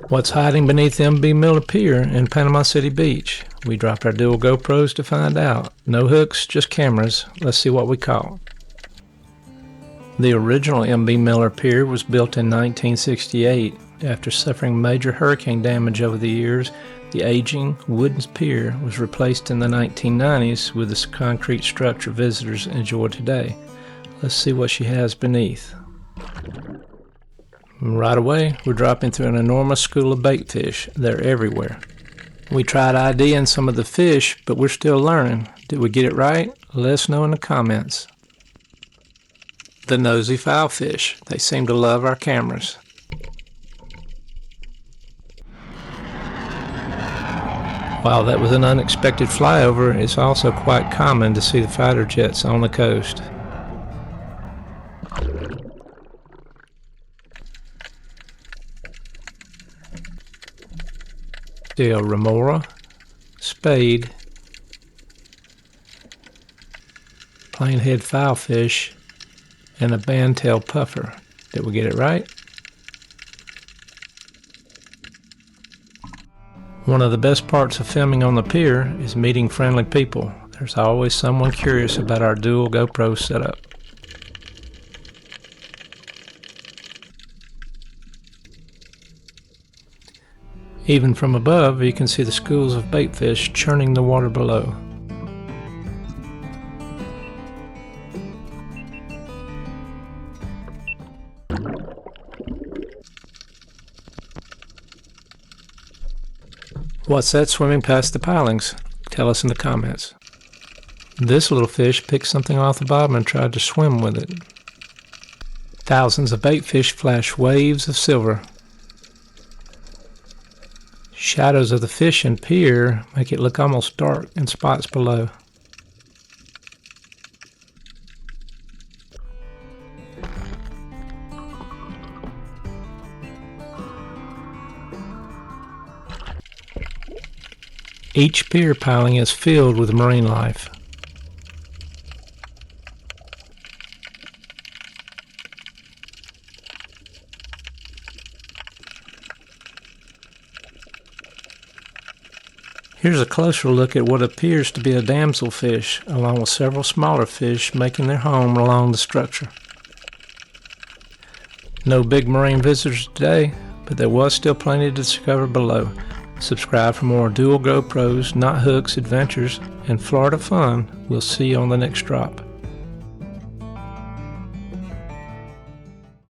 What's hiding beneath MB Miller Pier in Panama City Beach? We dropped our dual GoPros to find out. No hooks, just cameras. Let's see what we caught. The original MB Miller Pier was built in 1968. After suffering major hurricane damage over the years, the aging wooden pier was replaced in the 1990s with this concrete structure visitors enjoy today. Let's see what she has beneath. Right away, we're dropping through an enormous school of baitfish. They're everywhere. We tried IDing some of the fish, but we're still learning. Did we get it right? Let us know in the comments. The nosy filefish. They seem to love our cameras. While that was an unexpected flyover, it's also quite common to see the fighter jets on the coast. Still Remora, spade, plainhead filefish, and a bandtail puffer. Did we get it right? One of the best parts of filming on the pier is meeting friendly people. There's always someone curious about our dual GoPro setup. Even from above, you can see the schools of baitfish churning the water below. What's that swimming past the pilings? Tell us in the comments. This little fish picked something off the bottom and tried to swim with it. Thousands of baitfish flash waves of silver. Shadows of the fish and pier make it look almost dark in spots below. Each pier piling is filled with marine life. Here's a closer look at what appears to be a damsel fish, along with several smaller fish making their home along the structure. No big marine visitors today, but there was still plenty to discover below. Subscribe for more dual GoPros, not hooks, adventures, and Florida fun. We'll see you on the next drop.